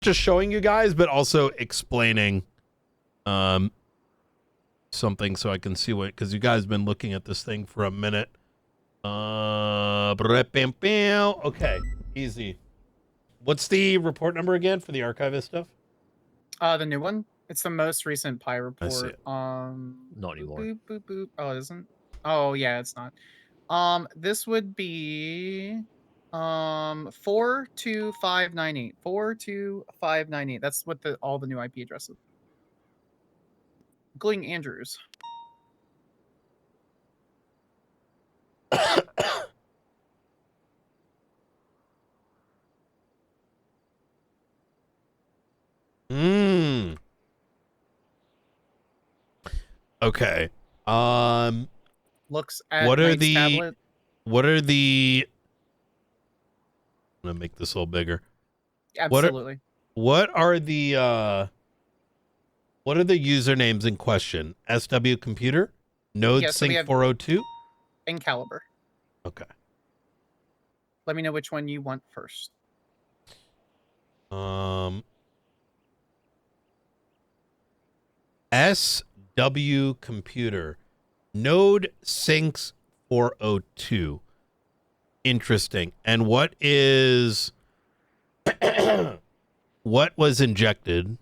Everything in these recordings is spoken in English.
just showing you guys, but also explaining something so I can see what, because you guys been looking at this thing for a minute. Okay, easy. What's the report number again for the archivist stuff? The new one. It's the most recent Pi report. I see it. Not anymore. Boop, boop, boop. Oh, it isn't. Oh yeah, it's not. This would be 42598. 42598. That's what all the new IP addresses, including Andrews. Okay. Looks at what are Knight's the tablet. what are the I'm gonna make this a little bigger. Absolutely. What are the usernames in question? SW Computer? Node Yeah, so we Sync have 402? and Caliber. Okay. Let me know which one you want first. SW Computer. Node Syncs 402. Interesting. And what is what was injected?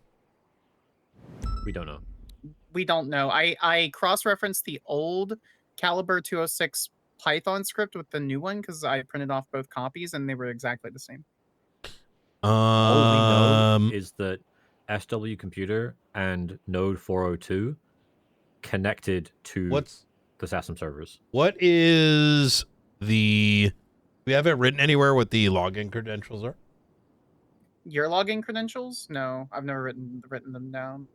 We don't know. We don't know. I cross-referenced the old Caliber 206 Python script with the new one because I printed off both copies and they were exactly the same. All we know is that SW Computer and Node 402 connected to the SASM servers. What is the... We have it written anywhere what the login credentials are? Your login credentials? No, I've never written them down.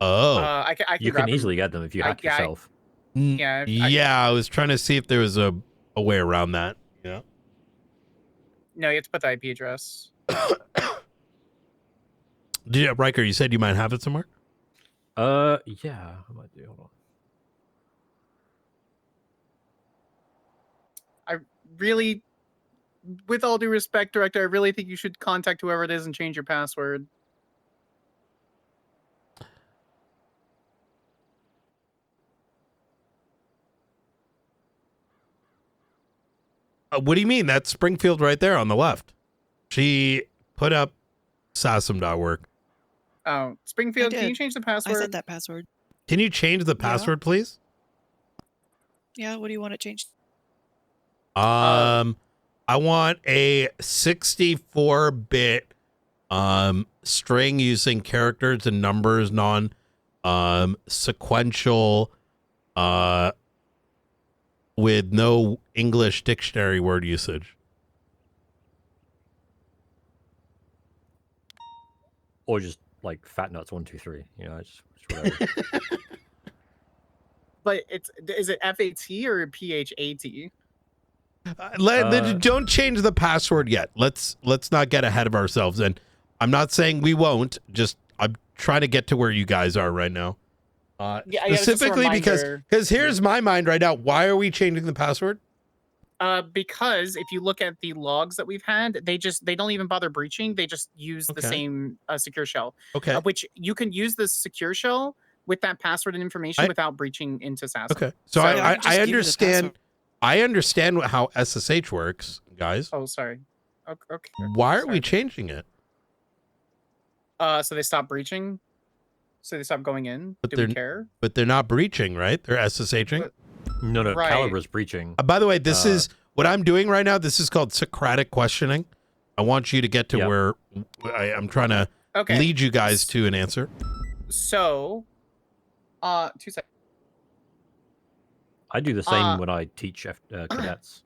Oh. I you can easily get them if you hack yourself. I was trying to see if there was a way around that. Yeah. No, you have to put the IP address. Riker, you said you might have it somewhere? Yeah, I might do. Hold on. I really, with all due respect, Director, I really think you should contact whoever it is and change your password. What do you mean? That's Springfield right there on the left. She put up sasm.work. Oh, Springfield, can you change the password? I set that password. Can you change the password, please? Yeah, what do you want it changed? I want a 64-bit string using characters and numbers, sequential with no English dictionary word usage. Or just like fat nuts 1 2 3. You know, it's whatever. But is it FAT or PHAT? Don't change the password yet. Let's not get ahead of ourselves. And I'm not saying we won't. Just I'm trying to get to where you guys are right now. Specifically because here's my mind right now. Why are we changing the password? Because if you look at the logs that we've had, they don't even bother breaching. They just use the same secure shell. Okay. Which you can use the secure shell with that password and information without breaching into SASM. Okay. So I understand. I understand how SSH works, guys. Oh, sorry. Okay. Why are we changing it? So they stop breaching. So they stop going in. But Do we care? But they're not breaching, right? They're SSHing. No, Caliber's breaching. By the way, this is what I'm doing right now. This is called Socratic questioning. I want you to get to where I'm trying to lead you guys to an answer. So, 2 seconds. I do the same when I teach cadets.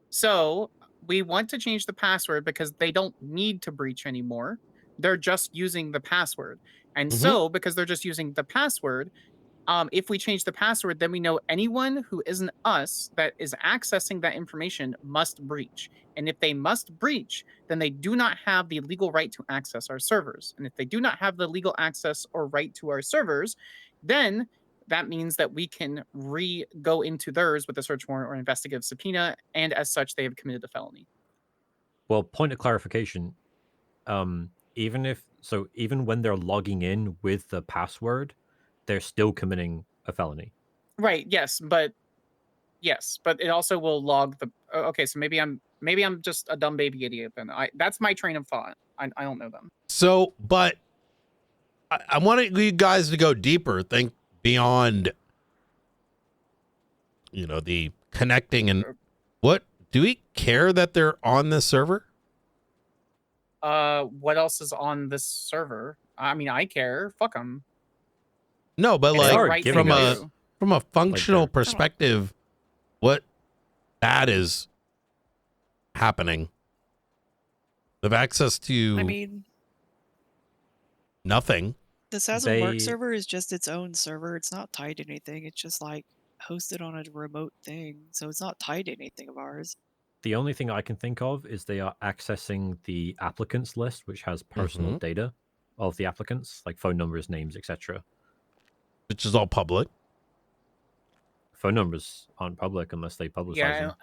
So we want to change the password because they don't need to breach anymore. They're just using the password. And so because they're just using the password, if we change the password, then we know anyone who isn't us that is accessing that information must breach. And if they must breach, then they do not have the legal right to access our servers. And if they do not have the legal access or right to our servers, then that means that we can go into theirs with a search warrant or investigative subpoena, and as such, they have committed a felony. Well, point of clarification. Even when they're logging in with the password, they're still committing a felony. Right. Yes, but it also will log the. Okay, so maybe I'm just a dumb baby idiot. Then that's my train of thought. I don't know them. So, but I want you guys to go deeper. Think beyond. The connecting and what do we care that they're on this server? What else is on this server? I mean, I care. Fuck them. No, but like from a functional perspective, what bad is happening? They have access to. I mean, nothing. The Sasm Work server is just its own server. It's not tied to anything. It's just like hosted on a remote thing, so it's not tied to anything of ours. The only thing I can think of is they are accessing the applicants list, which has personal data of the applicants, like phone numbers, names, etc. Which is all public. Phone numbers aren't public unless they publicize them.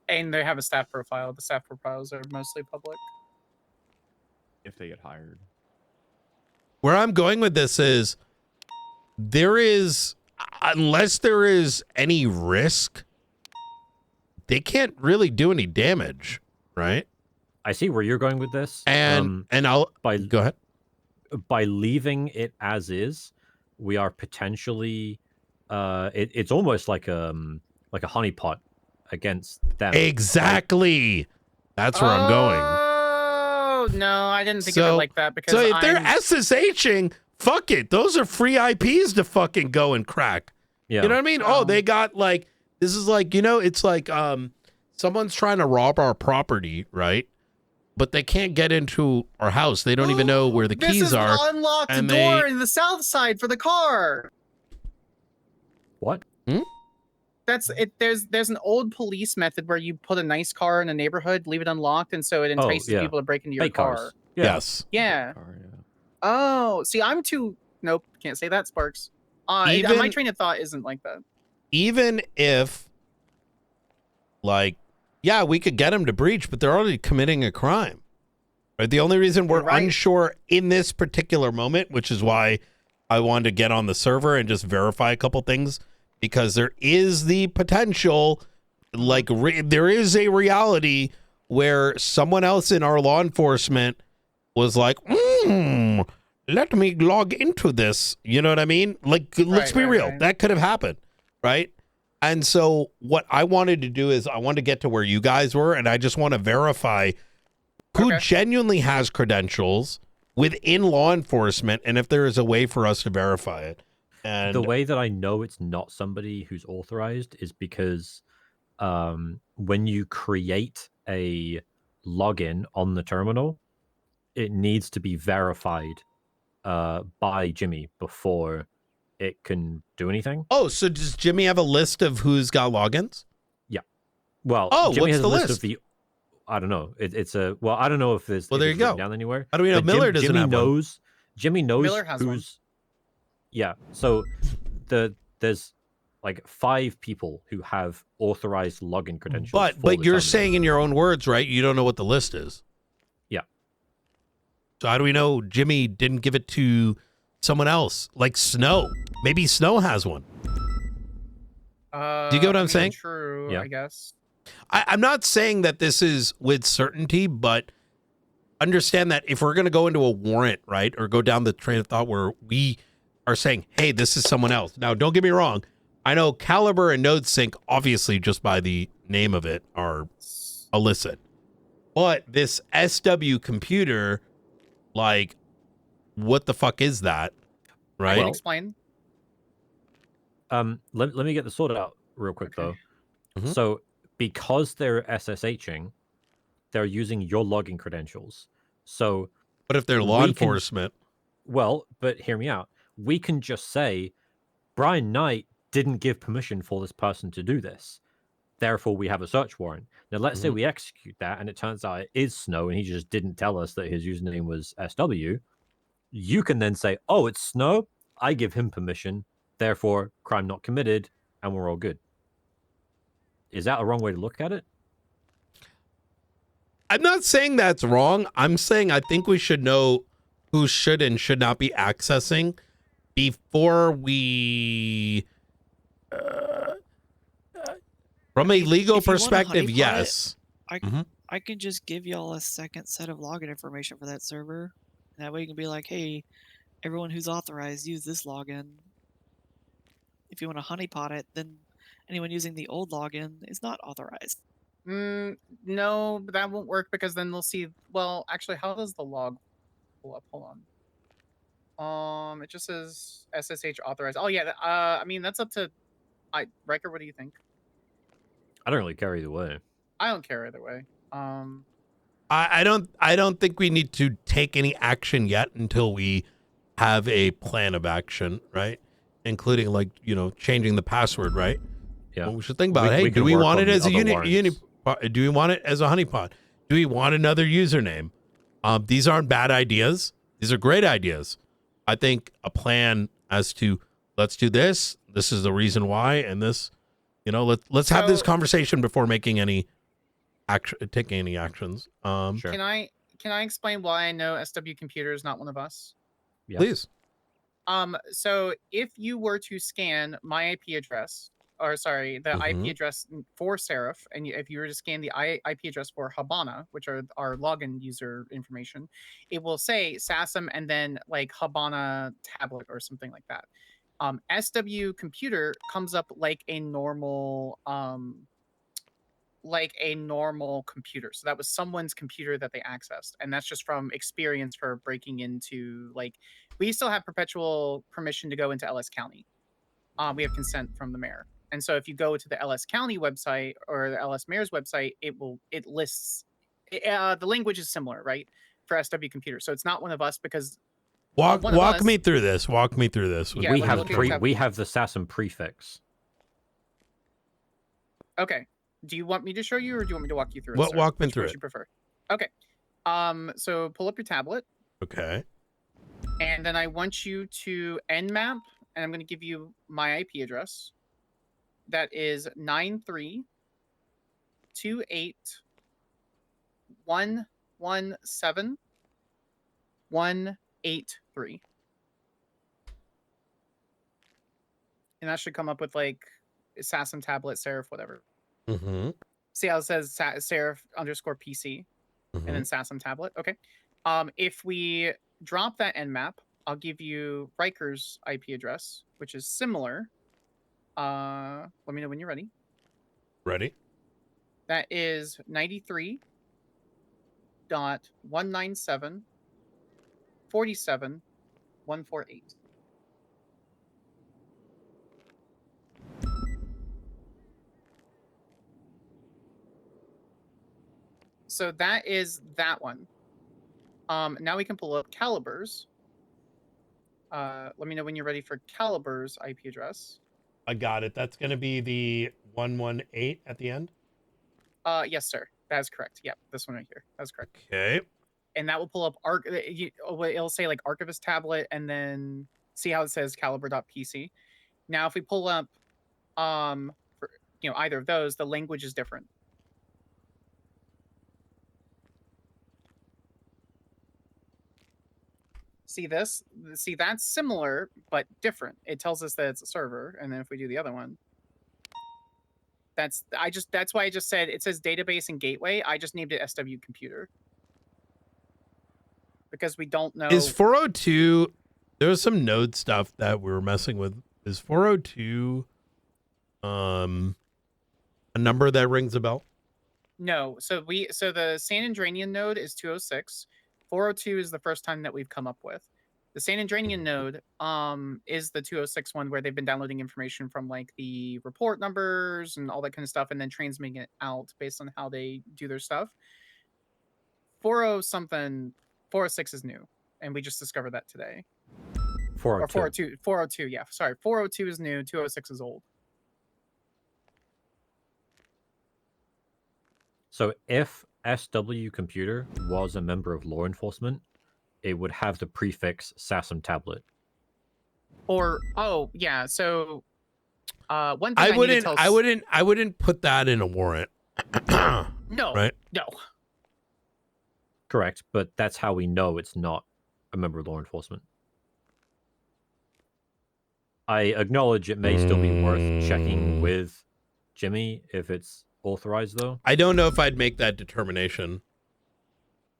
And they have a staff profile. The staff profiles are mostly public. If they get hired. Where I'm going with this is unless there is any risk, they can't really do any damage, right? I see where you're going with this. And go ahead. By leaving it as is, we are potentially it's almost like a honeypot against them. Exactly. That's where I'm going. Oh no, I didn't think of it like that because if they're SSHing, fuck it. Those are free IPs to fucking go and crack. Yeah. You know what I mean? Oh, they got this is it's like someone's trying to rob our property, right? But they can't get into our house. They don't even know where the keys are. This is unlocked door in the south side for the car. What? That's it. There's an old police method where you put a nice car in a neighborhood, leave it unlocked, and so it entices people to break into your car. Cars. Yeah. Yes. Yeah. Oh, see, nope, can't say that, Sparks. My train of thought isn't like that. Even if, we could get them to breach, but they're already committing a crime. Right? The only reason we're unsure in this particular moment, which is why I wanted to get on the server and just verify a couple things, because there is the potential, there is a reality where someone else in our law enforcement was like, let me log into this. You know what I mean? Let's be real. Right. That could have happened, right? And so what I wanted to do is I wanted to get to where you guys were, and I just want to verify who genuinely has credentials within law enforcement, and if there is a way for us to verify it. And the way that I know it's not somebody who's authorized is because when you create a login on the terminal, it needs to be verified by Jimmy before it can do anything. Oh, so does Jimmy have a list of who's got logins? Yeah. Well, what's Jimmy has the a list list? of the. I don't know. I don't know if there's. Well, there you go. Down anywhere. How do we know Miller doesn't Jimmy have knows. one? Jimmy knows Miller has who's. One. Yeah. So there's 5 people who have authorized login credentials. But you're saying in your own words, right? You don't know what the list is. Yeah. So how do we know Jimmy didn't give it to someone else, like Snow? Maybe Snow has one. Do you get what I'm saying? True, yeah. I guess. I'm not saying that this is with certainty, but understand that if we're going to go into a warrant, right, or go down the train of thought where we are saying, hey, this is someone else. Now, don't get me wrong. I know Caliber and NodeSync, obviously, just by the name of it, are illicit. But this SW computer, what the fuck is that? Right? I can explain. Let me get this sorted out real quick, though. Mm-hmm. So, because they're SSHing, they're using your login credentials. So, but if they're law enforcement, but hear me out. We can just say Brian Knight didn't give permission for this person to do this. Therefore, we have a search warrant. Now, let's say we execute that, and it turns out it is Snow, and he just didn't tell us that his username was SW. You can then say, "Oh, it's Snow. I give him permission. Therefore, crime not committed, and we're all good." Is that a wrong way to look at it? I'm not saying that's wrong. I'm saying I think we should know who should and should not be accessing before we, from a legal perspective, yes. I can just give y'all a second set of login information for that server. And that way you can be like, hey, everyone who's authorized, use this login. If you want to honeypot it, then anyone using the old login is not authorized. No, that won't work because then they'll see. Well, actually, how does the log pull up? Hold on. It just says SSH authorized. Oh yeah. I mean that's up to. Riker, what do you think? I don't really care either way. I don't care either way. I don't think we need to take any action yet until we have a plan of action, right? Including like, changing the password, right? Yeah. Well, we should think about, hey, do we want it as a do we want it as a honeypot? Do we want another username? These aren't bad ideas. These are great ideas. I think a plan as to let's do this. This is the reason why, and this, let's have this conversation before making any taking any actions. Sure. Can I explain why I know SW Computer is not one of us? Yes. Please. So if you were to scan my IP address, or sorry, the IP address for Seraph, and if you were to scan the IP address for Habana, which are our login user information, it will say SASM and then like Habana tablet or something like that. SW Computer comes up like a normal computer. So that was someone's computer that they accessed, and that's just from experience for breaking into, like, we still have perpetual permission to go into LS County. We have consent from the mayor, and so if you go to the LS County website or the LS Mayor's website, it lists the language is similar, right, for SW Computer. So it's not one of us because walk me through this. Walk me through this. Yeah, we have the SASM prefix. Okay. Do you want me to show you, or do you want me to walk you through it? Walk me through it. You prefer? Okay. So pull up your tablet. Okay. And then I want you to nmap, and I'm going to give you my IP address. That is 9328117.183. And that should come up with like SASM tablet, Seraph, whatever. See how it says Seraph _PC and then SASM tablet? Okay. If we drop that nmap, I'll give you Riker's IP address, which is similar. Let me know when you're ready. Ready. That is 93.197.47.148. So that is that one. Now we can pull up Calibur's. Let me know when you're ready for Calibur's IP address. I got it. That's going to be the 118 at the end? Yes, sir. That is correct. Yep, this one right here. That's correct. Okay. And that will pull up it'll say like Archivist tablet, and then see how it says caliber.pc. Now, if we pull up, either of those, the language is different. See this? See, that's similar but different. It tells us that it's a server, and then if we do the other one, that's why I just said it says database and gateway. I just named it SW Computer because we don't know. Is 402? There was some node stuff that we were messing with. Is 402 a number that rings a bell? No. So the San Andreanian node is 206. 402 is the first time that we've come up with. The San Andreanian node is the 206 one where they've been downloading information from like the report numbers and all that kind of stuff, and then transmitting it out based on how they do their stuff. 406 is new, and we just discovered that today. 402. 402, yeah. Sorry, 402 is new, 206 is old. So if SW Computer was a member of law enforcement, it would have the prefix SASM tablet. Or so one thing I wouldn't put that in a warrant. No. Right? No. Correct, but that's how we know it's not a member of law enforcement. I acknowledge it may still be worth checking with Jimmy if it's authorized, though. I don't know if I'd make that determination.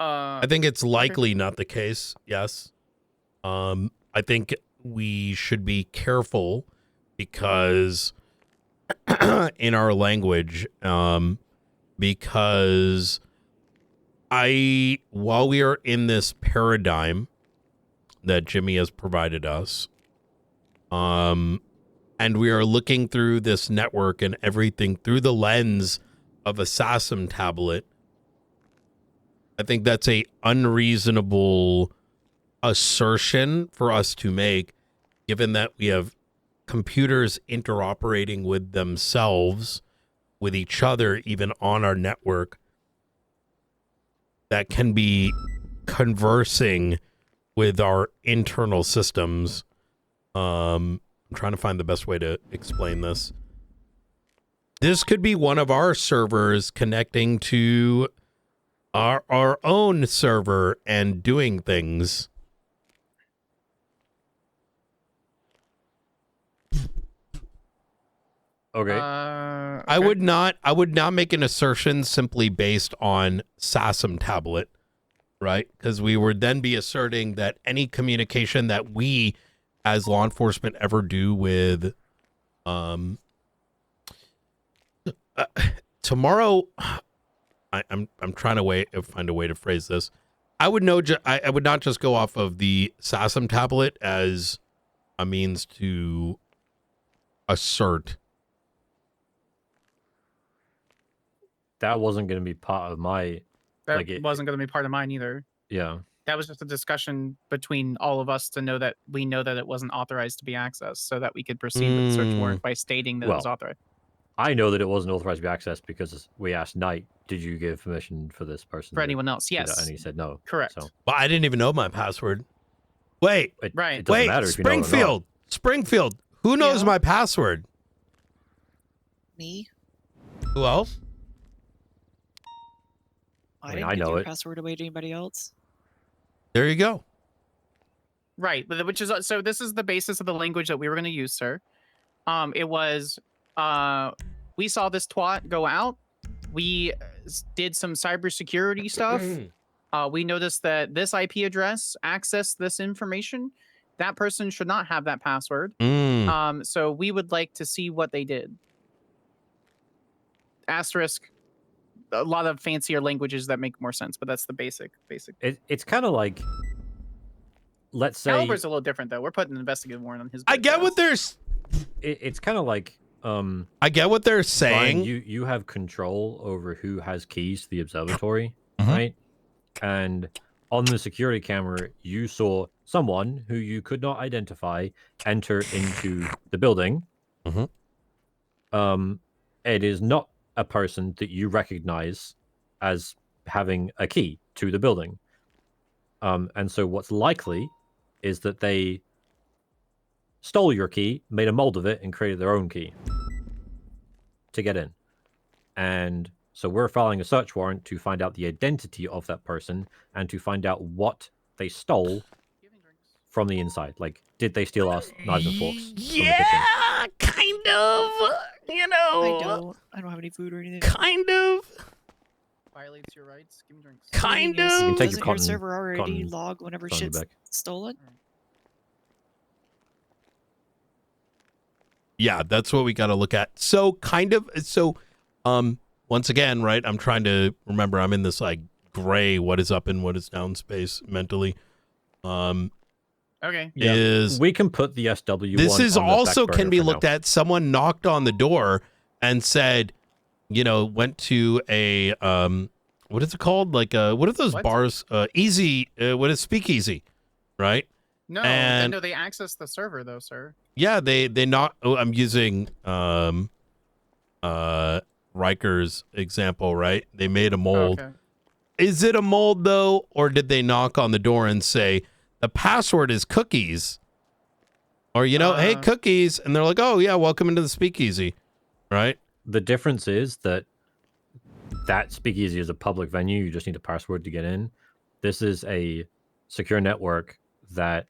I think it's likely not the case. Yes. I think we should be careful because in our language, because while we are in this paradigm that Jimmy has provided us, and we are looking through this network and everything through the lens of a SASM tablet, I think that's a unreasonable assertion for us to make, given that we have computers interoperating with themselves, with each other, even on our network, that can be conversing with our internal systems. I'm trying to find the best way to explain this. This could be one of our servers connecting to our own server and doing things. Okay. I would not make an assertion simply based on SASM tablet, right? Because we would then be asserting that any communication that we as law enforcement ever do with tomorrow, I'm trying to find a way to phrase this. I would not just go off of the SASM tablet as a means to assert. That wasn't going to be part of my... That wasn't going to be part of mine either. Yeah. That was just a discussion between all of us to know that we know that it wasn't authorized to be accessed so that we could proceed with the search warrant by stating that it was authorized. I know that it wasn't authorized to be accessed because we asked Knight, did you give permission for this person? For anyone else, yes. And he said no. Correct. So. Well, I didn't even know my password. Wait. Right. It doesn't matter if Springfield. You know it or not. Springfield. Who knows my password? Me. Who else? I didn't give your password away to anybody else. There you go. Right, which is so. This is the basis of the language that we were going to use, sir. It was we saw this twat go out. We did some cybersecurity stuff. We noticed that this IP address accessed this information. That person should not have that password. So we would like to see what they did. Asterisk. A lot of fancier languages that make more sense, but that's the basic. It's kind of like, let's say... Caliber's a little different, though. We're putting an investigative warrant on his... I get what they're... It's kind of like... I get what they're saying. Brian, you have control over who has keys to the observatory, right? And on the security camera, you saw someone who you could not identify enter into the building. It is not a person that you recognize as having a key to the building. And so what's likely is that they stole your key, made a mold of it, and created their own key to get in. And so we're filing a search warrant to find out the identity of that person and to find out what they stole from the inside. Like, did they steal our knives and forks? Yeah, kind of. You know, I don't have any food or anything. Kind of. Violates your rights. Give me drinks. Kind of. You can take Doesn't your server already log whenever shit's stolen? Yeah, that's what we got to look at. So kind of. So, once again, right? I'm trying to remember. I'm in this like gray. What is up and what is down space mentally. Okay. We can put the SW. This is also can be looked now. at. Someone knocked on the door and said, went to a what is it called? Like what are those bars? Easy. What is Speakeasy, right? No, no, they access the server though, sir. Yeah, they not. Oh, I'm using Riker's example, right? They made a mold. Okay. Is it a mold though, or did they knock on the door and say the password is cookies? Or hey, cookies, and they're like, oh yeah, welcome into the Speakeasy, right? The difference is that Speakeasy is a public venue. You just need a password to get in. This is a secure network that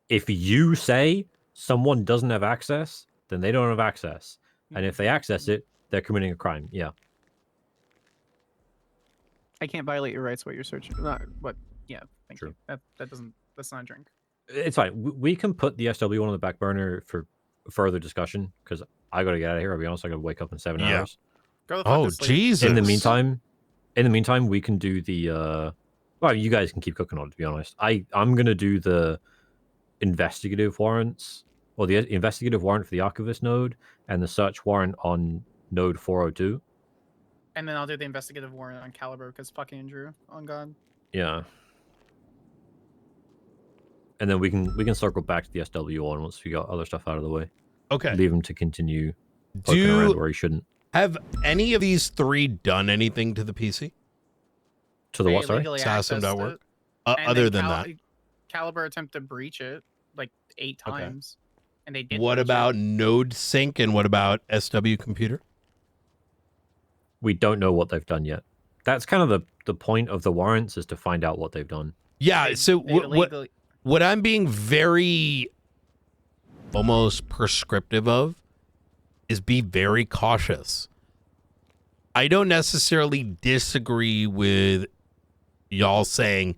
if you say someone doesn't have access, then they don't have access. And if they access it, they're committing a crime. Yeah. I can't violate your rights while you're searching. What? Yeah, thank True. you. That's not a drink. It's fine. We can put the SW one on the back burner for further discussion because I got to get out of here. I'll be honest. I got to wake up in 7 hours. Go the fuck to sleep. Jesus. In the meantime, we can do the. Well, you guys can keep cooking on it. To be honest, I'm gonna do the investigative warrants or the investigative warrant for the archivist node and the search warrant on node 402. And then I'll do the investigative warrant on Caliber because fucking Andrew. On God. Yeah. And then we can circle back to the SW one once we got other stuff out of the way. Okay. Leave him to continue poking around where he shouldn't. Have any of these three done anything to the PC? To the what, sorry? Assassin.work. Other than that. Caliber attempted to breach it like 8 times. And they did. What about Node Sync and what about SW Computer? We don't know what they've done yet. That's kind of the point of the warrants is to find out what they've done. Yeah, so what I'm being very almost prescriptive of is be very cautious. I don't necessarily disagree with y'all saying,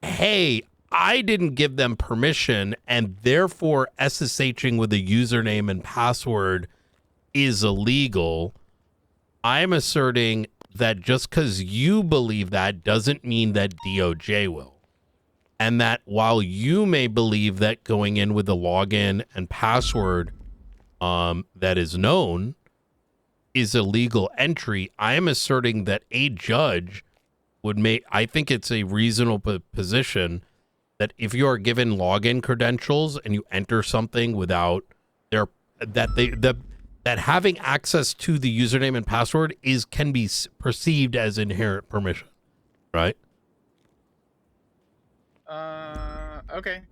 hey, I didn't give them permission and therefore SSHing with a username and password is illegal. I'm asserting that just because you believe that doesn't mean that DOJ will. And that while you may believe that going in with a login and password that is known is a legal entry, I am asserting that a judge would make, I think it's a reasonable position that if you are given login credentials and you enter something without their, that having access to the username and password can be perceived as inherent permission, right? Okay.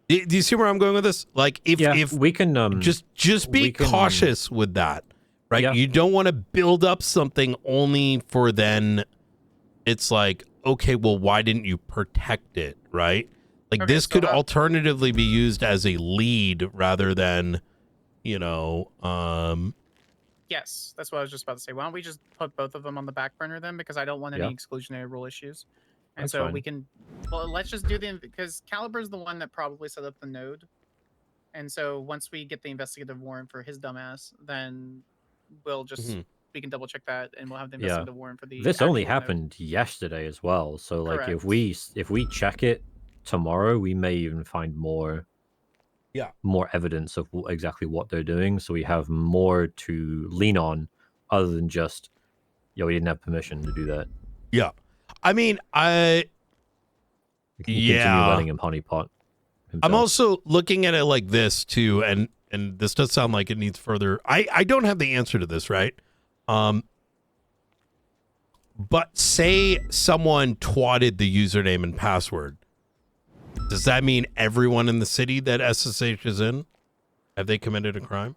Do you see where I'm going with this? Like, if we can just be cautious with that, right? Yeah. You don't want to build up something only for then it's like, okay, well, why didn't you protect it, right? Like, Okay, this could alternatively be used as a lead rather than, you know, Yes, that's what I was just about to say. Why don't we just put both of them on the back burner then? Because I don't want any exclusionary rule issues. And That's so fine. we can, well, let's just do because Caliber's the one that probably set up the node. And so once we get the investigative warrant for his dumbass, then we'll just, we can double check that and we'll have the investigative warrant for the This only actual happened yesterday as well. So like Correct. if we check it tomorrow, we may even find more evidence of exactly what they're doing. So we have more to lean on other than just, we didn't have permission to do that. Yeah. I mean, We can continue letting him honeypot himself. I'm also looking at it like this too, and this does sound like it needs further. I don't have the answer to this, right? But say someone twatted the username and password. Does that mean everyone in the city that SSH is in, have they committed a crime?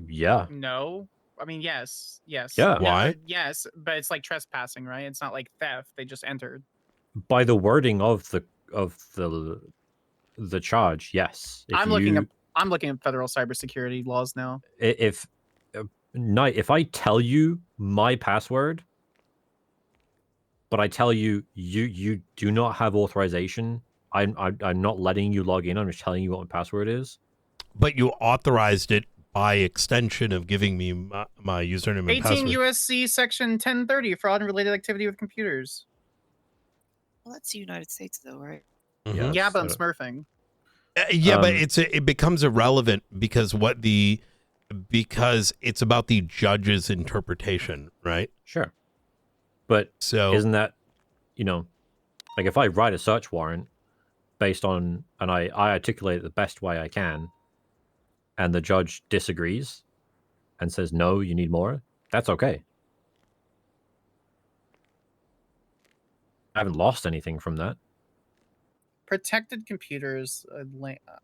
Yeah. No. I mean, yes. Yeah. Why? Yes, but it's like trespassing, right? It's not like theft. They just entered. By the wording of the charge, yes. I'm looking at federal cybersecurity laws now. If I tell you my password, but I tell you you do not have authorization, I'm not letting you log in. I'm just telling you what my password is. But you authorized it by extension of giving me my username and 18 password. USC section 1030, fraud and related activity with computers. Well, that's the United States, though, right? Mm-hmm. Yeah, but I'm smurfing. But it becomes irrelevant because because it's about the judge's interpretation, right? Sure. But so isn't that, like if I write a search warrant based on, and I articulate it the best way I can, and the judge disagrees and says, no, you need more, that's okay. I haven't lost anything from that. Protected computers.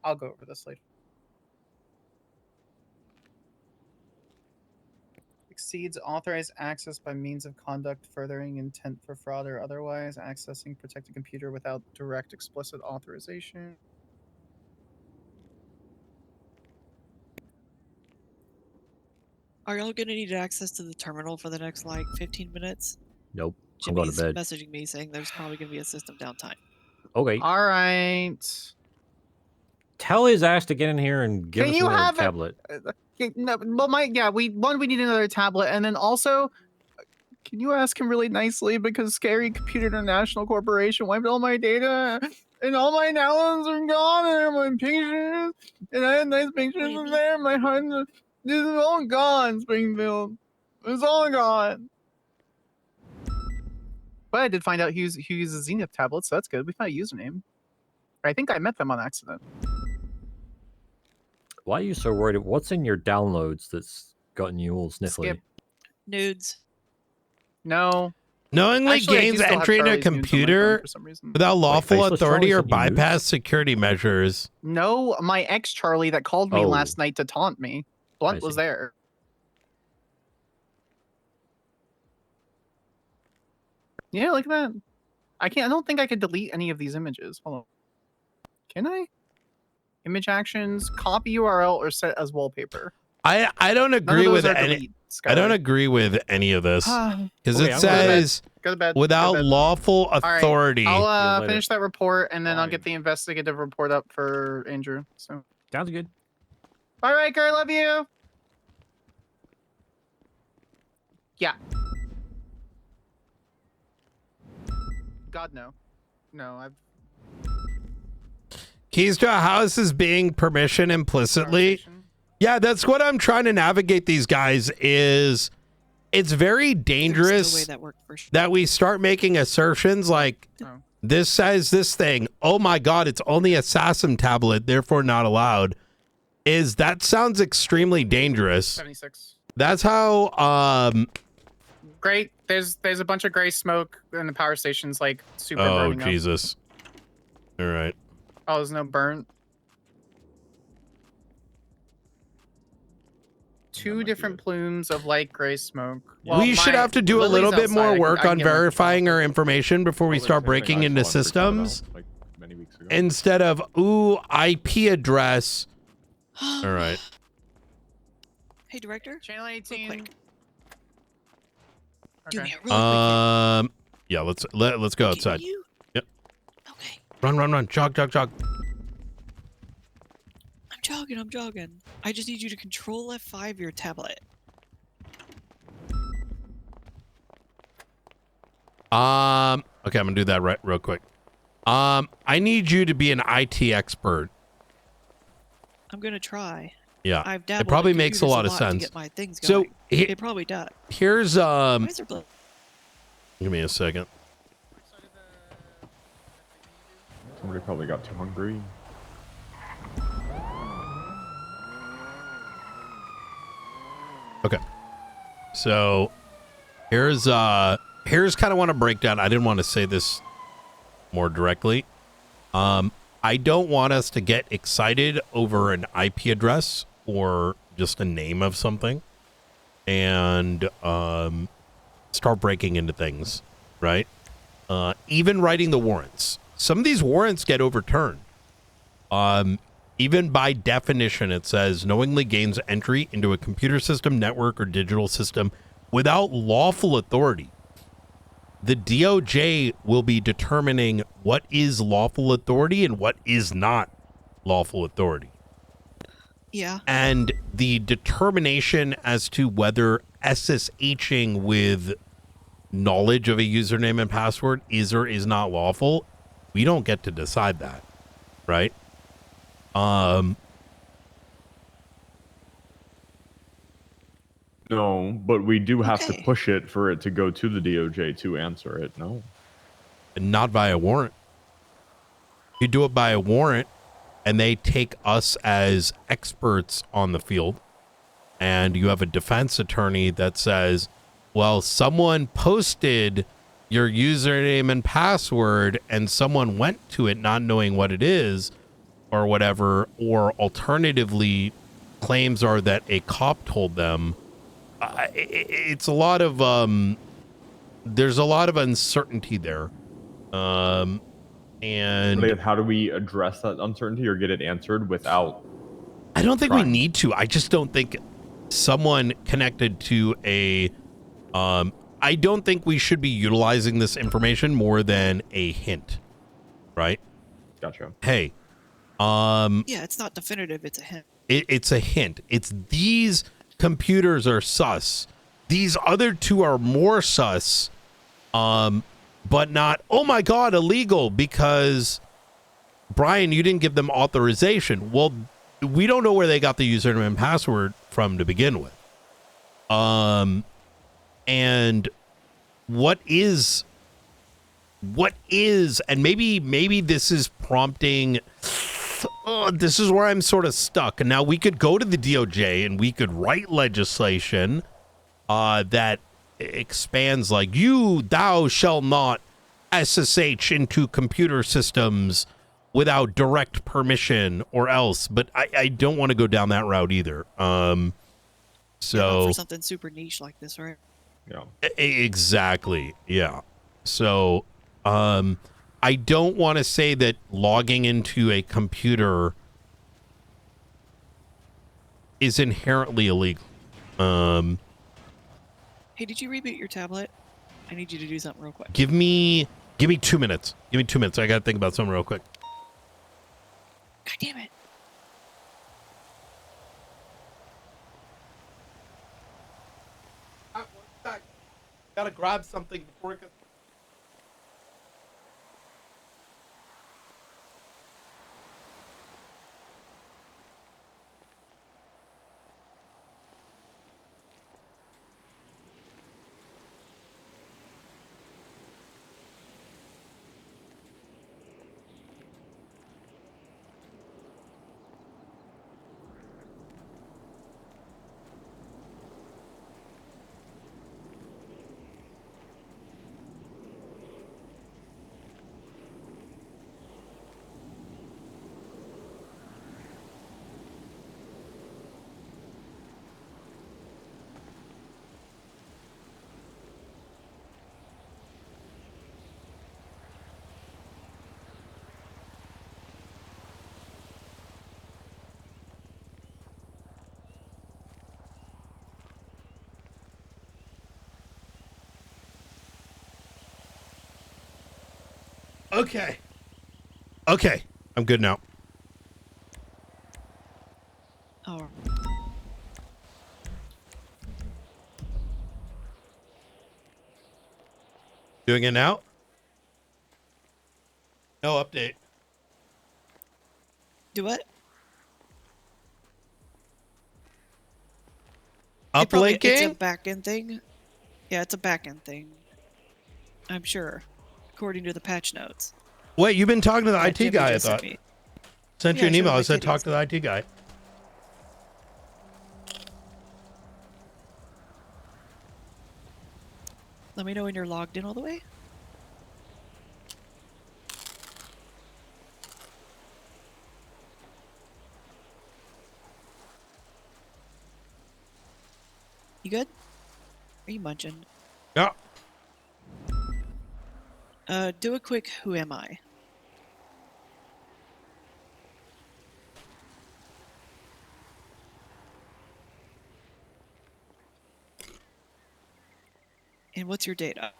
I'll go over this later. exceeds authorized access by means of conduct furthering intent for fraud or otherwise accessing protected computer without direct explicit authorization. Are y'all gonna need access to the terminal for the next like 15 minutes? Nope. I'm going to Jimmy's bed. messaging me saying there's probably gonna be a system downtime. Okay. All right. Tell his ass to get in here and give Can us you another have it- tablet. No, but we need another tablet, and then also, can you ask him really nicely because Scary Computer International Corporation wiped all my data, and all my nouns are gone, and my pictures, and I had nice pictures in there. My heart, this is all gone, Springfield. It's all gone. But I did find out he uses Zenith tablets, so that's good. We found a username. I think I met them on accident. Why are you so worried? What's in your downloads that's gotten you all sniffly? Skip. Nudes. No. Knowingly Actually, I do gains still have entry into a Charlie's nudes on my phone computer for some reason. without lawful faceless authority Charlie or sent you nudes? bypass security measures. No, my ex Charlie that called me Oh. last night to taunt me. Blunt I was see. there. Yeah, look at that. I don't think I could delete any of these images. Hold on. Can I? Image actions, copy URL, or set as wallpaper. I don't None of agree those with are any. delete, I don't Skylar. agree with any of this because Okay, it I'm going to bed. says Go to bed. without Go to bed. lawful right, authority. I'll See you later. finish that report and then I'll Fine. get the investigative report up for Andrew. So, Sounds good. bye, Riker. Love you. Yeah. God no. No, I've. Keys to a house is being permission implicitly. Conversation. Yeah, that's what I'm trying to navigate these guys is it's very There's dangerous no way that worked for sure. that we start making assertions like Oh. this says this thing. Oh my God, it's only a SASM tablet, therefore not allowed. That sounds extremely dangerous. 76. That's how Great. There's a bunch of gray smoke in the power stations, like super oh burning up. Jesus. All right. Oh, there's no burn. Two different plumes of light gray smoke. Well, we should have to do a Lily's little bit outside. more I can work on get my verifying control. our information before we Well, start there's something breaking I into saw and freaked out about, systems like many weeks ago. instead of IP address. All right. Hey, director. Channel 18. quick. Do Okay. me a really quick Yeah, let's go favor. outside. Can you? Yep. Okay. Run. Jog. I'm jogging. I just need you to control F5 your tablet. Okay, I'm gonna do that real quick. I need you to be an IT expert. I'm gonna try. Yeah, I've dabbled it probably in makes a computers lot of to sense. get my things So going. It probably does. here's Why is there blood? give me a second. Somebody probably got too hungry. Okay, so here's kind of want to break down. I didn't want to say this more directly. I don't want us to get excited over an IP address or just a name of something and start breaking into things, right? Even writing the warrants. Some of these warrants get overturned. Even by definition, it says knowingly gains entry into a computer system, network, or digital system without lawful authority. The DOJ will be determining what is lawful authority and what is not lawful authority. Yeah. And the determination as to whether SSHing with knowledge of a username and password is or is not lawful, we don't get to decide that, right? No, but we do have to Okay. push it for it to go to the DOJ to answer it. No. Not via warrant. You do it by a warrant, and they take us as experts on the field, and you have a defense attorney that says, well, someone posted your username and password, and someone went to it not knowing what it is, or whatever, or alternatively, claims are that a cop told them, it's a lot of there's a lot of uncertainty there. And how do we address that uncertainty or get it answered without? I don't think we need to. I just don't think someone connected to a I don't think we should be utilizing this information more than a hint, right? Gotcha. Hey, yeah, it's not definitive. It's a hint. It's a hint. It's these computers are sus. These other two are more sus, but not, oh my God, illegal because, Brian, you didn't give them authorization. Well, we don't know where they got the username and password from to begin with. And what is, and maybe this is prompting, this is where I'm sort of stuck. And now we could go to the DOJ and we could write legislation that expands like thou shall not SSH into computer systems without direct permission or else. But I don't want to go down that route either. So for something super niche like this, right? Yeah. Exactly. Yeah. So I don't want to say that logging into a computer is inherently illegal. Hey, did you reboot your tablet? I need you to do something real quick. Give me 2 minutes. Give me 2 minutes. I got to think about something real quick. God damn it. Gotta grab something before it gets... Okay. I'm good now. Oh. Doing it now? No update. Do what? Uplinking? It's a back-end thing. Yeah, it's a back-end thing. I'm sure, according to the patch notes. Wait, you've been talking to the IT guy, I thought. Sent you an email. I said talk to the IT guy. Let me know when you're logged in all the way. You good? Are you munching? Yeah. Do a quick who am I? And what's your data?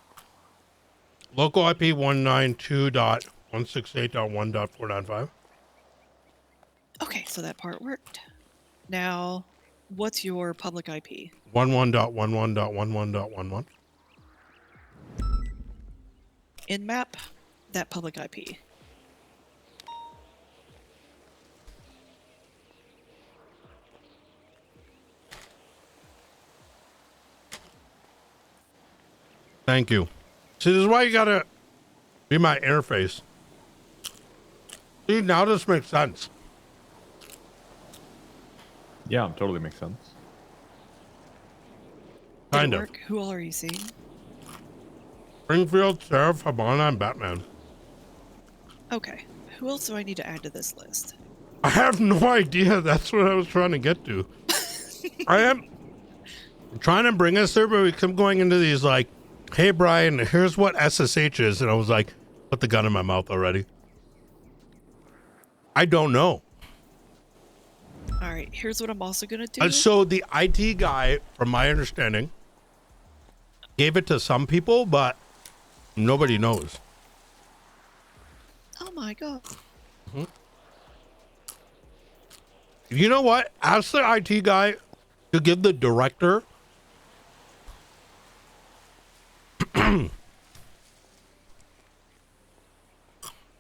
Local IP 192.168.1.4.5. Okay, so that part worked. Now, what's your public IP? 11.11.11.11.11. In map, that public IP. Thank you. See, this is why you gotta be my interface. See, now this makes sense. Yeah, totally makes sense. Kind of. Work? Who all are you seeing? Springfield, Sheriff, Habana, and Batman. Okay. Who else do I need to add to this list? I have no idea. That's what I was trying to get to. I am... trying to bring us there, but we kept going into these like, hey, Brian, here's what SSH is. And I was like, put the gun in my mouth already. I don't know. All right, here's what I'm also going to do. So the IT guy, from my understanding, gave it to some people, but nobody knows. Oh my God. Mm-hmm. You know what? Ask the IT guy to give the director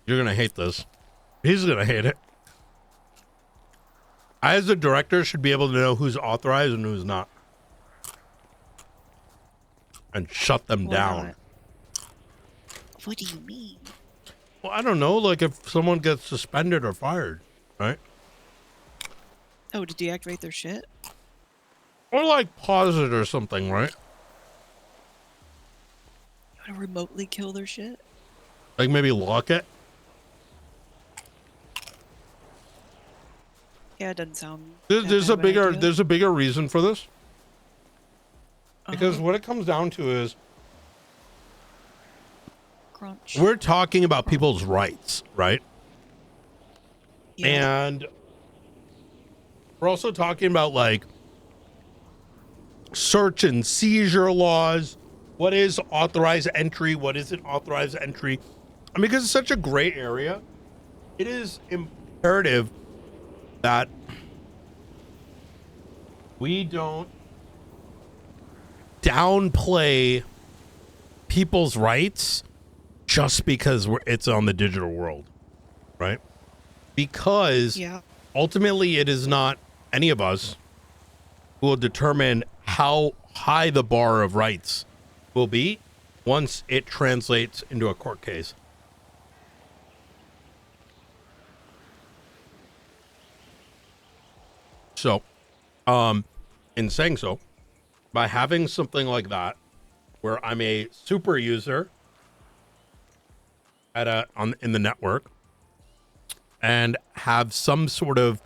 you're gonna hate this. He's gonna hate it. I, as a director, should be able to know who's authorized and who's not. And shut them down. Not? What do you mean? Well, I don't know, like if someone gets suspended or fired, right? Oh, to deactivate their shit? Or like pause it or something, right? You want to remotely kill their shit? Like maybe lock it? Yeah, it doesn't sound. There's a bigger reason for this. Because Uh-huh. what it comes down to is Crunch. we're talking about people's rights, right? Yeah. And we're also talking about like search and seizure laws. What is authorized entry? What isn't authorized entry? I mean, because it's such a gray area, it is imperative that we don't downplay people's rights just because it's on the digital world, right? Because ultimately it is not any of us who will determine how high the bar of rights will be once it translates into a court case. So, in saying so, by having something like that, where I'm a super user in the network and have some sort of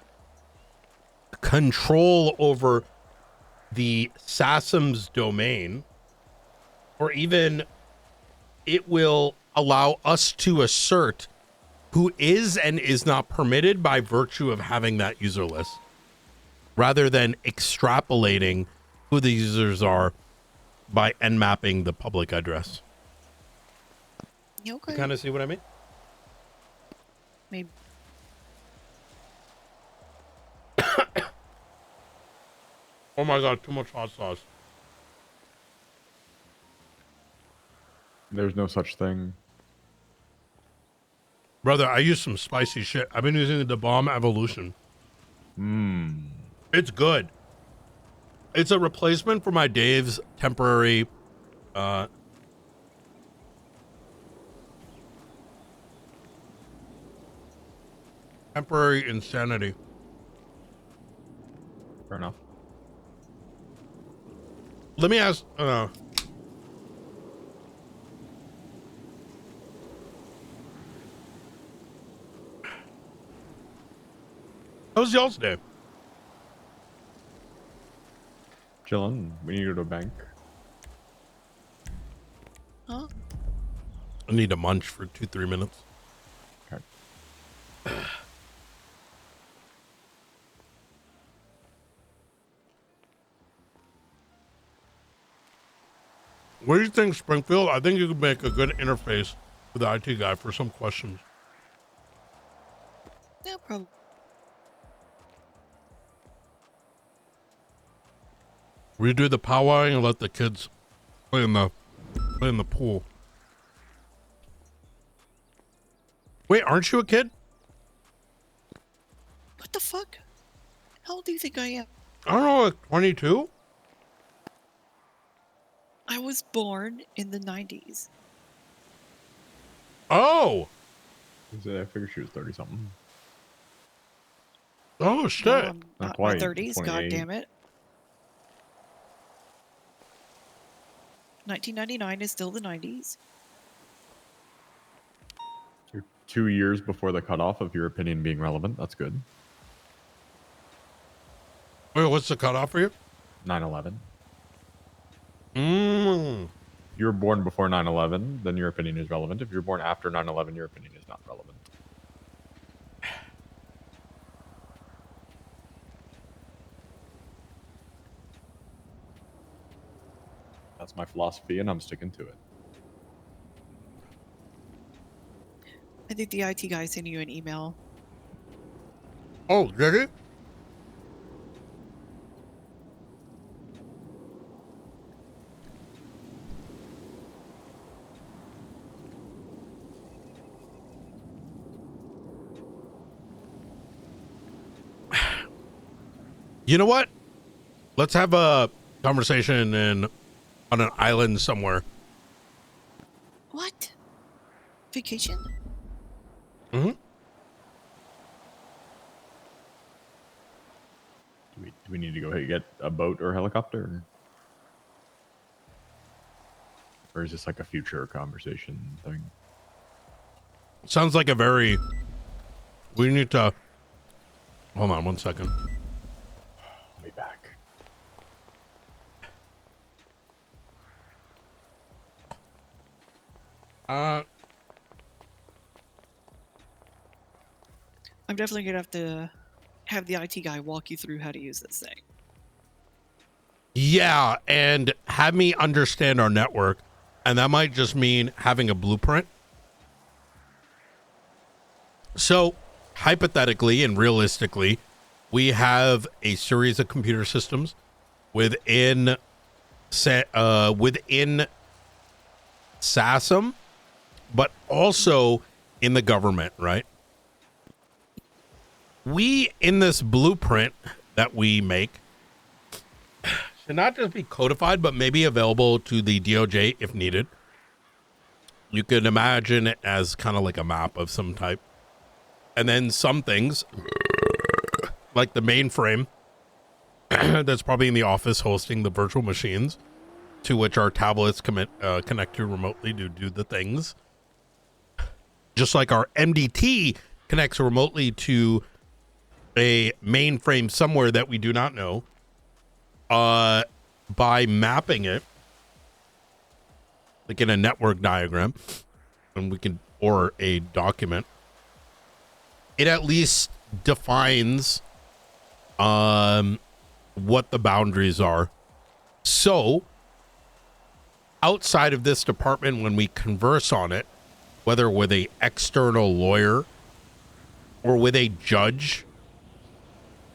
control over the SASM's domain, or even it will allow us to assert who is and is not permitted by virtue of having that user list, rather than extrapolating who the users are by nmapping the public address. Okay. You kind of see what I mean? Maybe. Oh my God, too much hot sauce. There's no such thing. Brother, I use some spicy shit. I've been using the Bomb Evolution. It's good. It's a replacement for my Dave's temporary insanity. Fair enough. Let me ask how was y'all's day? Chillin'. We need to go to a bank. Huh? I need to munch for 2-3 minutes. Okay. What do you think, Springfield? I think you could make a good interface with the IT guy for some questions. No problem. Redo the powwowing and let the kids play in the pool. Wait, aren't you a kid? What the fuck? How old do you think I am? I don't know, like 22? I was born in the 90s. Oh! I figured she was 30-something. Oh, shit. Not Not my quite. 30s, 28. god damn it. 1999 is still the 90s. You're 2 years before the cutoff of your opinion being relevant. That's good. Wait, what's the cutoff for you? 9/11. Mm. If you were born before 9/11, then your opinion is relevant. If you're born after 9/11, your opinion is not relevant. That's my philosophy, and I'm sticking to it. I think the IT guy sent you an email. Oh, did it? You know what? Let's have a conversation on an island somewhere. What? Vacation? Mm-hmm. Do we need to go get a boat or a helicopter? Or is this like a future conversation thing? Sounds like a very... We need to... Hold on 1 second. I'll be back. I'm definitely gonna have to have the IT guy walk you through how to use this thing. Yeah, and have me understand our network. And that might just mean having a blueprint. So, hypothetically and realistically, we have a series of computer systems within SASM, but also in the government, right? We, in this blueprint that we make, should not just be codified, but maybe available to the DOJ if needed. You could imagine it as kind of like a map of some type. And then some things, like the mainframe, that's probably in the office hosting the virtual machines, to which our tablets connect to remotely to do the things. Just like our MDT connects remotely to a mainframe somewhere that we do not know, by mapping it, like in a network diagram, and we can, or a document, it at least defines what the boundaries are. So outside of this department, when we converse on it, whether with a external lawyer or with a judge,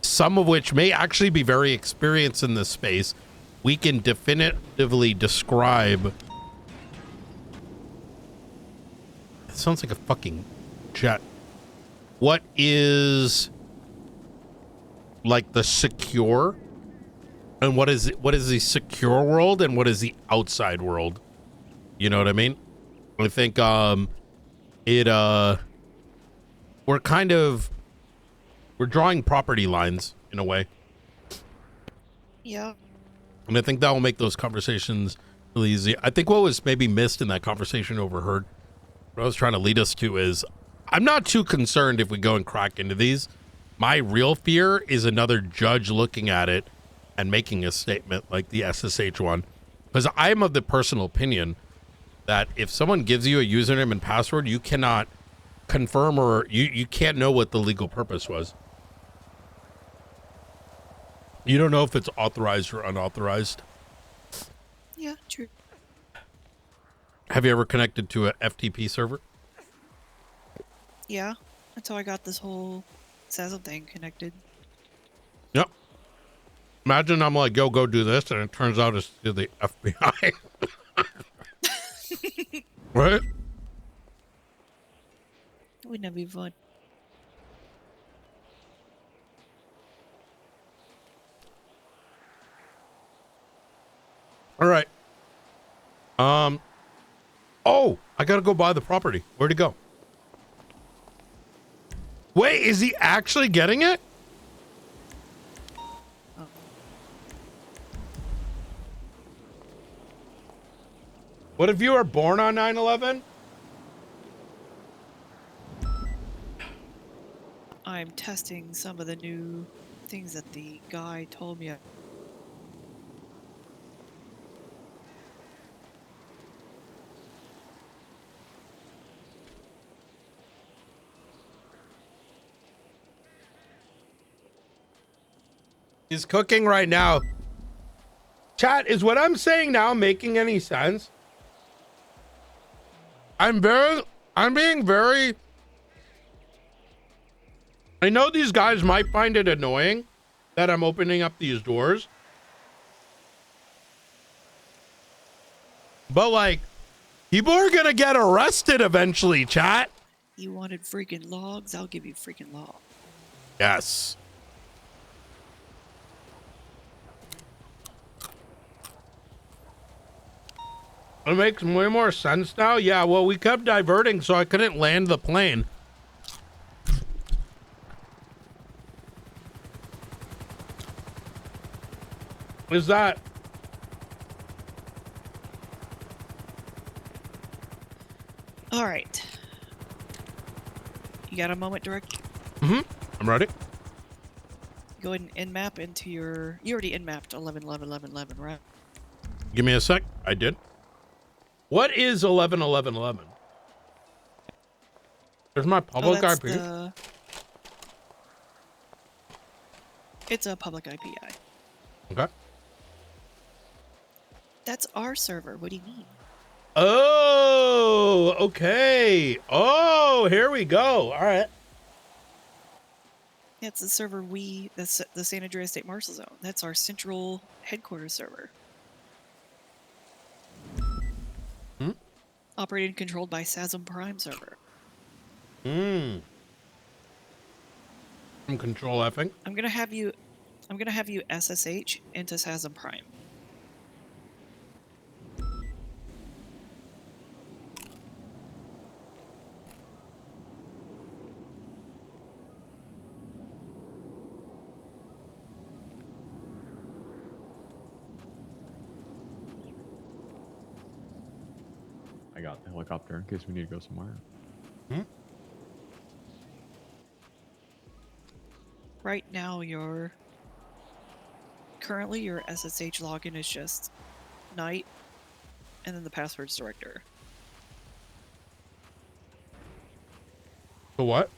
some of which may actually be very experienced in this space, we can definitively describe... It sounds like a fucking jet. What is like the secure, and what is the secure world, and what is the outside world? You know what I mean? I think we're drawing property lines in a way. Yeah. And I think that will make those conversations really easy. I think what was maybe missed in that conversation, overheard, what I was trying to lead us to is, I'm not too concerned if we go and crack into these. My real fear is another judge looking at it and making a statement like the SSH one. Because I'm of the personal opinion that if someone gives you a username and password, you cannot confirm, or you can't know what the legal purpose was. You don't know if it's authorized or unauthorized. Yeah, true. Have you ever connected to a FTP server? Yeah. That's how I got this whole SASM thing connected. Yep. Imagine I'm like, yo, go do this, and it turns out it's to the FBI. Right? Wouldn't that be fun? All right. Oh, I gotta go buy the property. Where'd he go? Wait, is he actually getting it? What if you were born on 9/11? I'm testing some of the new things that the guy told me. He's cooking right now. Chat, is what I'm saying now making any sense? I'm being very... I know these guys might find it annoying that I'm opening up these doors. But like, people are gonna get arrested eventually, chat. You wanted freaking logs? I'll give you freaking logs. Yes. It makes way more sense now. Yeah, well, we kept diverting, so I couldn't land the plane. Is that... All right. You got a moment, Direct? Mm-hmm. I'm ready. Go ahead and in-map into your... You already in-mapped 11, 11, 11, 11, right? Give me a sec. I did. What is 11, 11, 11? There's my public IP. It's a public IPI. Okay. That's our server. What do you mean? Oh, okay. Oh, here we go. All right. Yeah, it's the server that's the San Andreas State Marshal Zone. That's our central headquarters server. Hmm? Operated and controlled by SASM Prime server. Hmm. I'm control Fing. I'm gonna have you SSH into SASM Prime. I got the helicopter in case we need to go somewhere. Hmm? Right now, currently your SSH login is just Knight, and then the passwords director. The what?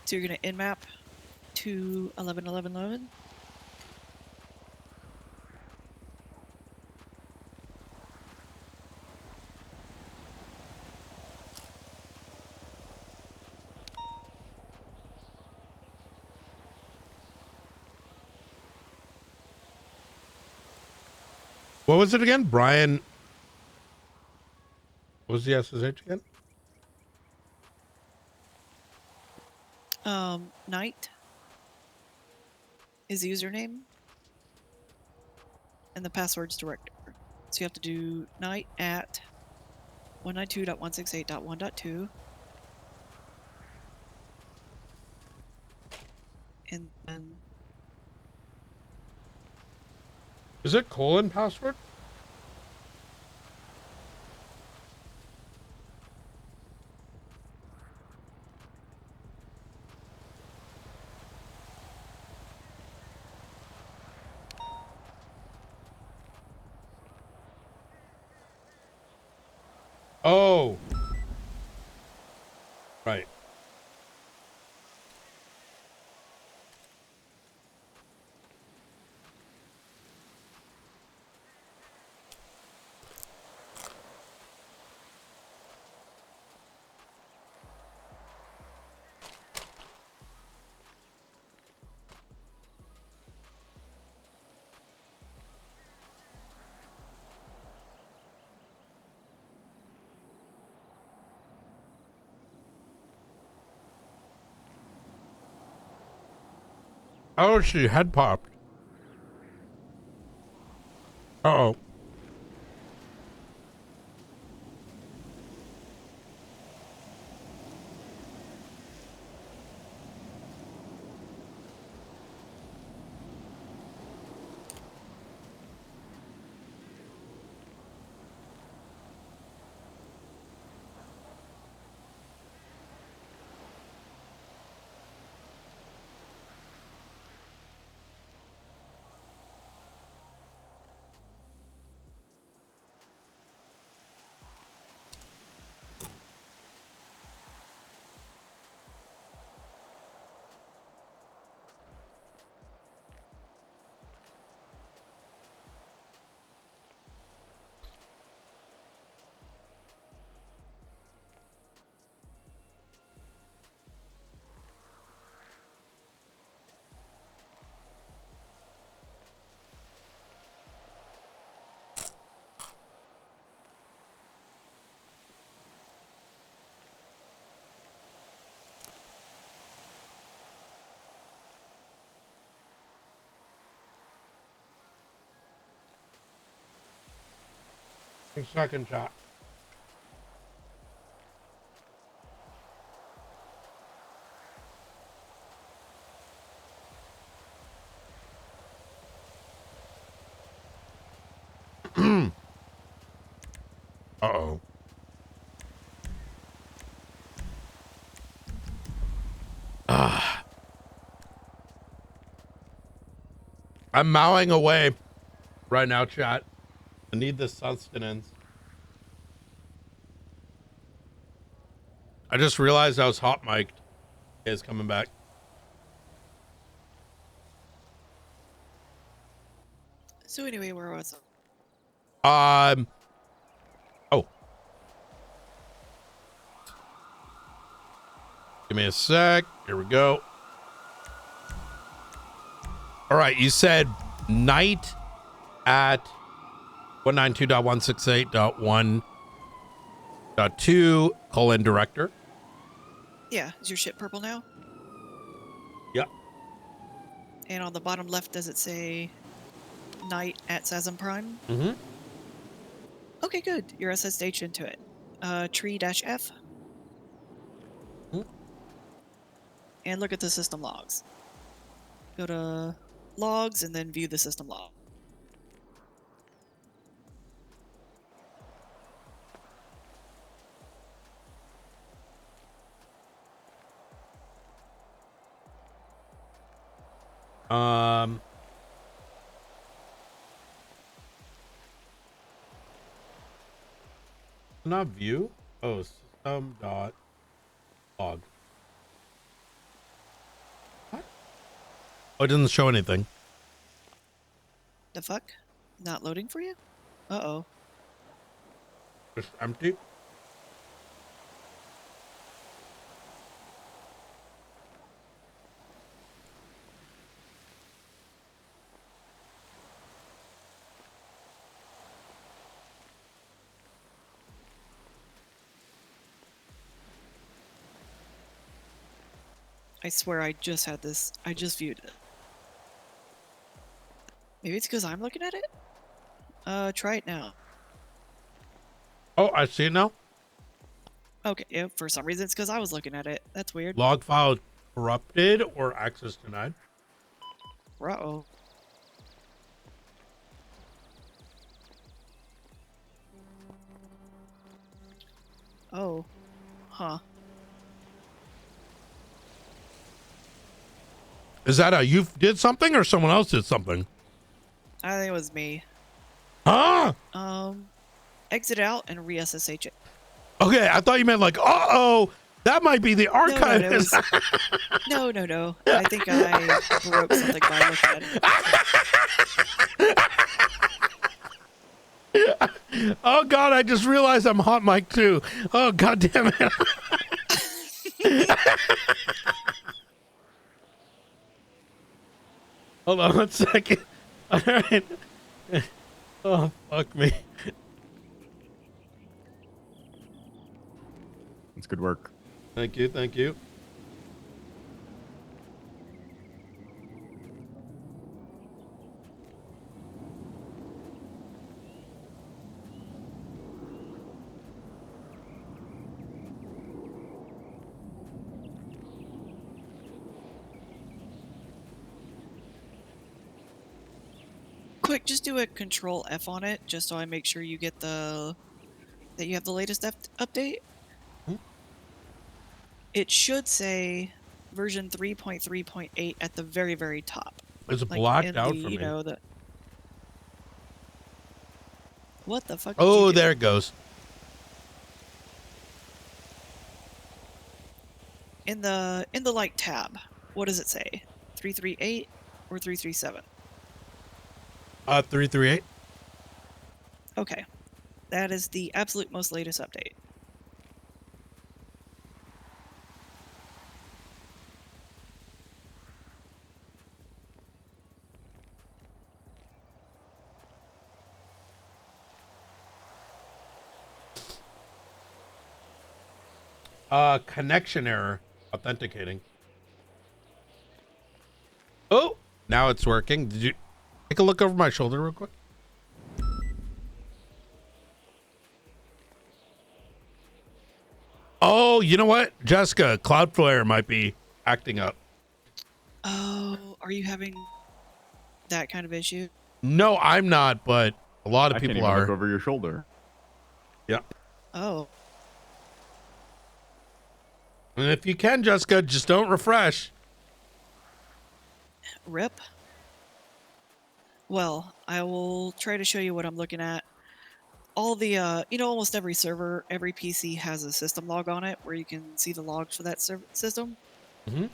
So you're gonna in-map to 11, 11, 11. What was it again? Brian. What was the SSH again? Knight is the username, and the passwords director. So you have to do Knight at 192.168.1.2, and then Is it colon password? Oh. Right. Oh, she head popped. Uh-oh. Second shot. Uh-oh. I'm mowing away right now, chat. I need the sustenance. I just realized I was hot mic'd. Is coming back. So anyway, where was it? Oh. Give me a sec. Here we go. All right, you said night at 192.168.1.2 director. Yeah, is your ship purple now? Yeah. And on the bottom left, does it say night at Sazam Prime? Mm-hmm. Okay, good. You're SSH into it. Tree-F. Hmm. And look at the system logs. Go to logs and then view the system log. Not view. Oh, system dot log. What? Oh, it doesn't show anything. The fuck? Not loading for you? Uh-oh. Just empty. I swear I just had this. I just viewed it. Maybe it's because I'm looking at it? Try it now. Oh, I see it now. Okay, yeah, for some reason it's because I was looking at it. That's weird. Log file corrupted or access denied. Uh-oh. Oh. Huh. Is that a you did something or someone else did something? I think it was me. Huh? Exit out and re-SSH it. Okay, I thought you meant like, uh-oh, that might be the archive. No, no. I think I broke something by looking at it. Oh God, I just realized I'm hot mic too. Oh God damn it. Hold on 1 second. All right. Oh, fuck me. It's good work. Thank you, thank you. Quick, just do a Control F on it, just so I make sure you get that you have the latest update. Hmm? It should say version 3.3.8 at the very, very top. It's blacked out for me. What the fuck? Oh, there it goes. In the like tab, what does it say? 338 or 337? 338. Okay. That is the absolute most latest update. Connection error. Authenticating. Oh, now it's working. Did you take a look over my shoulder real quick? Oh, you know what, Jessica? Cloudflare might be acting up. Oh, are you having that kind of issue? No, I'm not, but a lot of I can't people even are. look over your shoulder. Yeah. Oh, And if you can, Jessica, just don't refresh. rip. Well, I will try to show you what I'm looking at. All the, almost every server, every PC has a system log on it where you can see the logs for that system. Mm-hmm.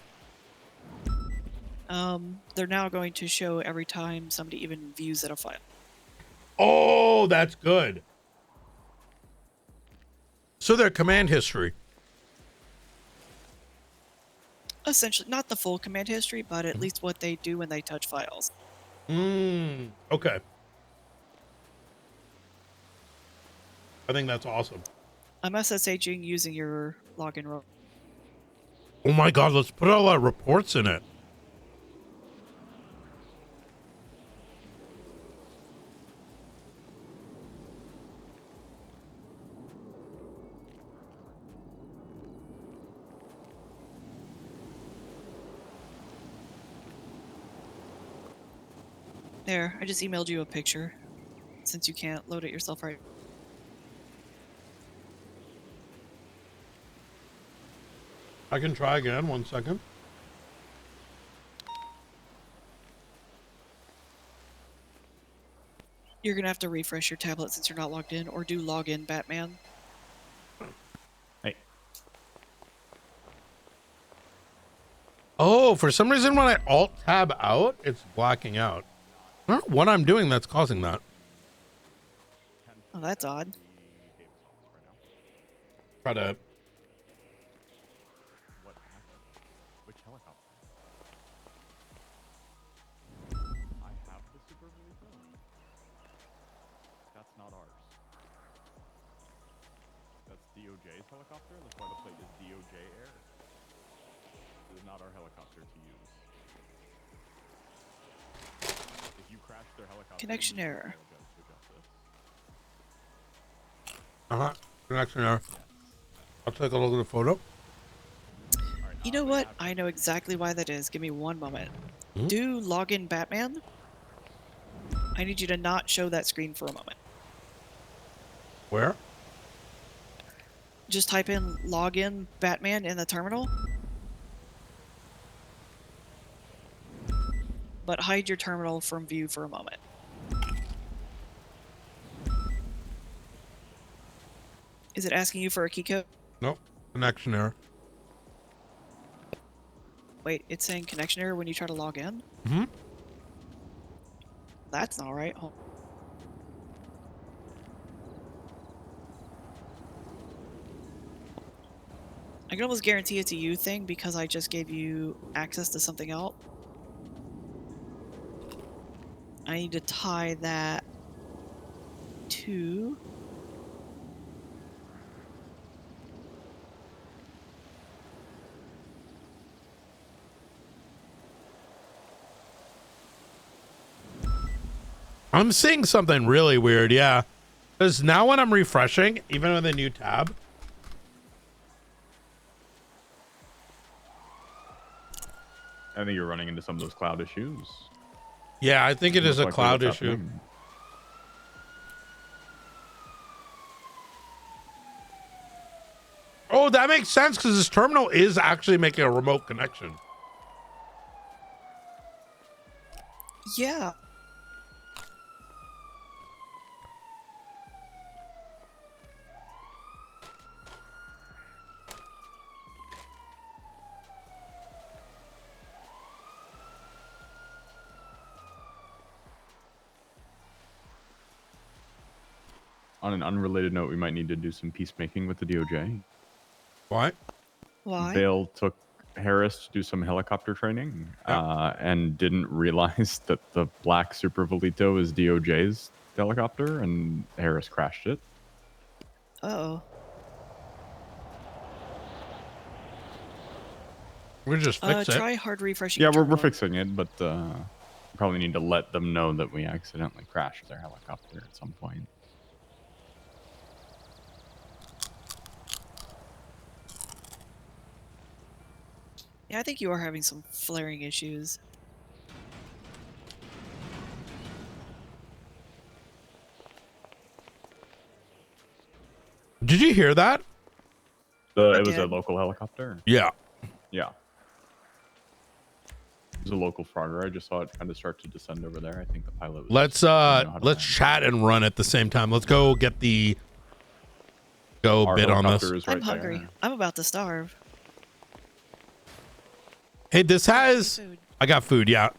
They're now going to show every time somebody even views at a file. Oh, that's good. So their command history. Essentially, not the full command history, but at least what they do when they touch files. Okay. I think that's awesome. I'm SSHing using your login role. Oh my God, let's put all our reports in it. There, I just emailed you a picture, since you can't load it yourself right. I can try again. 1 second. You're gonna have to refresh your tablet since you're not logged in, or do login Batman. Hey. Oh, for some reason when I alt-tab out, it's blacking out. I don't know what I'm doing that's causing that. Oh, that's odd. Try to... What happened? Which helicopter? I have the Super Velito. That's not ours. That's DOJ's helicopter. That's why the plate is DOJ Air. This is not our helicopter to use. If you crash their helicopter, Connection error. Connection error. I'll take a look at the photo. You know what? I know exactly why that is. Give me 1 moment. Do login Batman. I need you to not show that screen for a moment. Where? Just type in login Batman in the terminal. But hide your terminal from view for a moment. Is it asking you for a key code? Nope. Connection error. Wait, it's saying connection error when you try to log in? Mm-hmm. That's not right. I can almost guarantee it's a you thing because I just gave you access to something else. I need to tie that to... I'm seeing something really weird, yeah. Because now when I'm refreshing, even with a new tab, I think you're running into some of those cloud issues. yeah, I think it is a Most likely cloud what's issue. happening. Oh, that makes sense because this terminal is actually making a remote connection. Yeah. On an unrelated note, we might need to do some peacemaking with the DOJ. Why? Why? Vale took Harris to do some helicopter training and didn't realize that the black Super Velito is DOJ's helicopter, and Harris crashed it. Uh-oh. We just fix it. Try hard refreshing. Yeah, your we're terminal. fixing it, but probably need to let them know that we accidentally crashed their helicopter at some point. Yeah, I think you are having some flaring issues. Did you hear that? It was a local helicopter. Yeah. Yeah. It was a local frogger. I just saw it kind of start to descend over there. I think the pilot was. Let's chat and run at the same time. Let's go get the bid on this. Right I'm hungry. there. I'm about to starve. Hey, this has. I got food. Yeah.